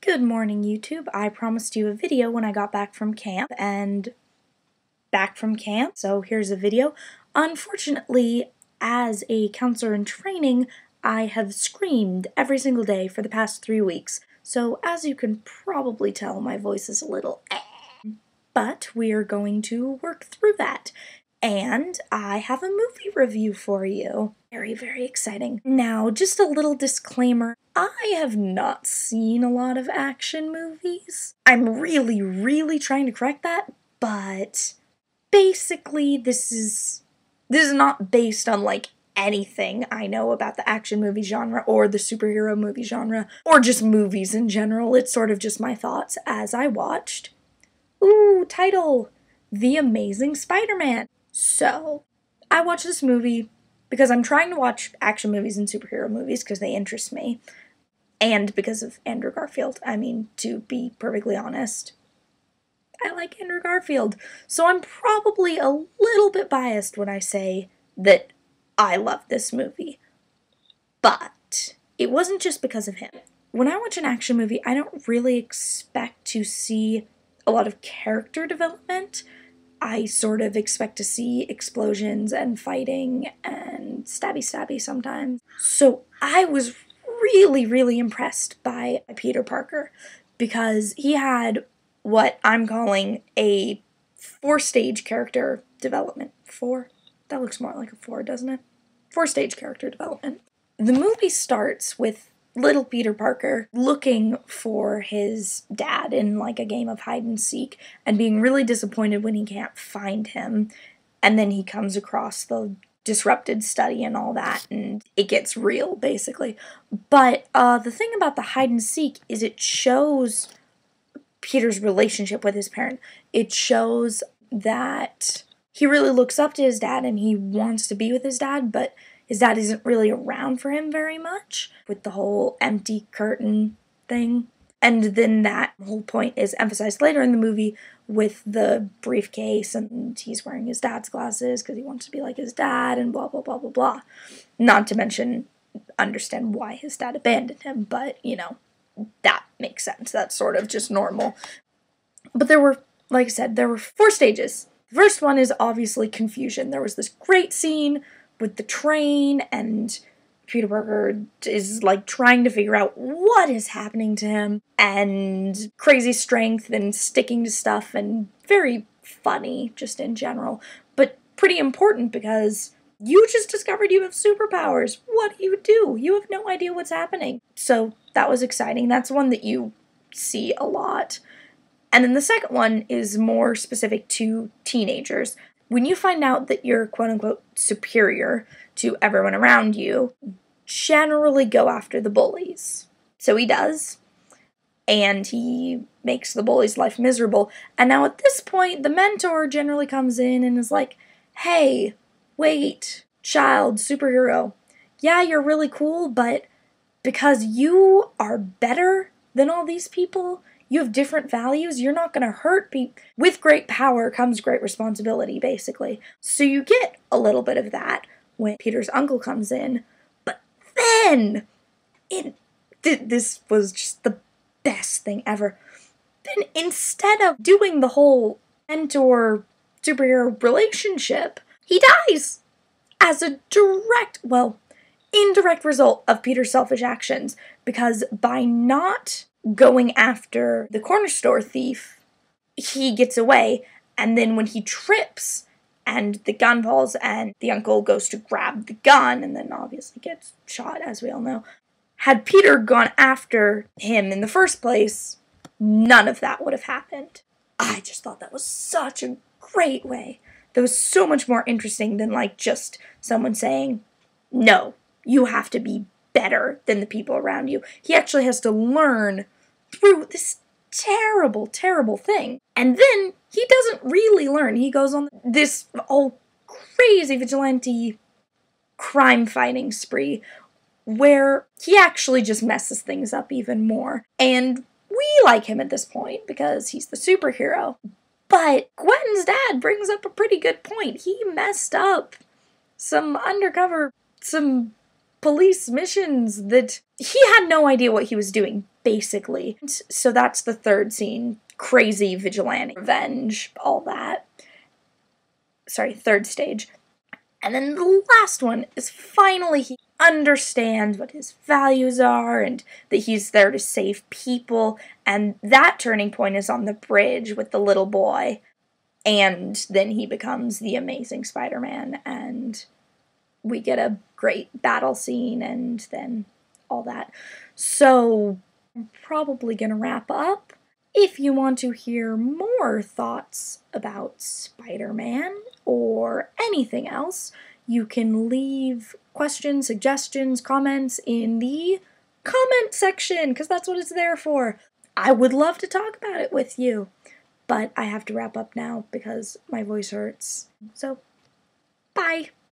Good morning, YouTube. I promised you a video when I got back from camp, so here's a video. Unfortunately, as a counselor in training, I have screamed every single day for the past 3 weeks, so as you can probably tell, my voice is a little but we are going to work through that. And I have a movie review for you. Very, very exciting. Now, just a little disclaimer. I have not seen a lot of action movies. I'm really trying to correct that, but basically this is not based on like anything I know about the action movie genre or the superhero movie genre or just movies in general. It's sort of just my thoughts as I watched. Ooh, title! The Amazing Spider-Man. So, I watched this movie because I'm trying to watch action movies and superhero movies because they interest me. And because of Andrew Garfield. I mean, to be perfectly honest, I like Andrew Garfield. So I'm probably a little bit biased when I say that I love this movie. But it wasn't just because of him. When I watch an action movie, I don't really expect to see a lot of character development. I sort of expect to see explosions and fighting and stabby sometimes. So I was really impressed by Peter Parker because he had what I'm calling a 4-stage character development. 4? That looks more like a 4, doesn't it? 4-stage character development. The movie starts with little Peter Parker looking for his dad in like a game of hide and seek and being really disappointed when he can't find him, and then he comes across the disrupted study and all that, and it gets real basically. But the thing about the hide and seek is it shows Peter's relationship with his parent. It shows that he really looks up to his dad and he wants to be with his dad, but his dad isn't really around for him very much, with the whole empty curtain thing. And then that whole point is emphasized later in the movie with the briefcase, and he's wearing his dad's glasses because he wants to be like his dad, and blah blah. Not to mention, understand why his dad abandoned him, but, you know, that makes sense. That's sort of just normal. But there were, like I said, there were 4 stages. The first one is obviously confusion. There was this great scene with the train, and Peter Parker is like trying to figure out what is happening to him, and crazy strength and sticking to stuff, and very funny just in general, but pretty important because you just discovered you have superpowers. What do? You have no idea what's happening. So that was exciting. That's one that you see a lot. And then the second one is more specific to teenagers. When you find out that you're quote-unquote superior to everyone around you, generally go after the bullies. So he does, and he makes the bully's life miserable. And now at this point, the mentor generally comes in and is like, hey, wait, child, superhero, yeah, you're really cool, but because you are better than all these people, you have different values, you're not going to hurt people. With great power comes great responsibility, basically. So you get a little bit of that when Peter's uncle comes in. But then, this was just the best thing ever. Then instead of doing the whole mentor-superhero relationship, he dies as a indirect result of Peter's selfish actions. Because by not going after the corner store thief, he gets away, and then when he trips and the gun falls and the uncle goes to grab the gun and then obviously gets shot, as we all know. Had Peter gone after him in the first place, none of that would have happened. I just thought that was such a great way. That was so much more interesting than like just someone saying, no, you have to be better than the people around you. He actually has to learn through this terrible thing. And then he doesn't really learn. He goes on this all crazy vigilante crime fighting spree where he actually just messes things up even more. And we like him at this point because he's the superhero. But Gwen's dad brings up a pretty good point. He messed up some police missions that he had no idea what he was doing, basically. So that's the third scene. Crazy vigilante, revenge, all that. Sorry, third stage. And then the last one is finally he understands what his values are and that he's there to save people. And that turning point is on the bridge with the little boy. And then he becomes the amazing Spider-Man, and we get a great battle scene and then all that. So I'm probably gonna wrap up. If you want to hear more thoughts about Spider-Man or anything else, you can leave questions, suggestions, comments in the comment section, because that's what it's there for. I would love to talk about it with you, but I have to wrap up now because my voice hurts. So, bye!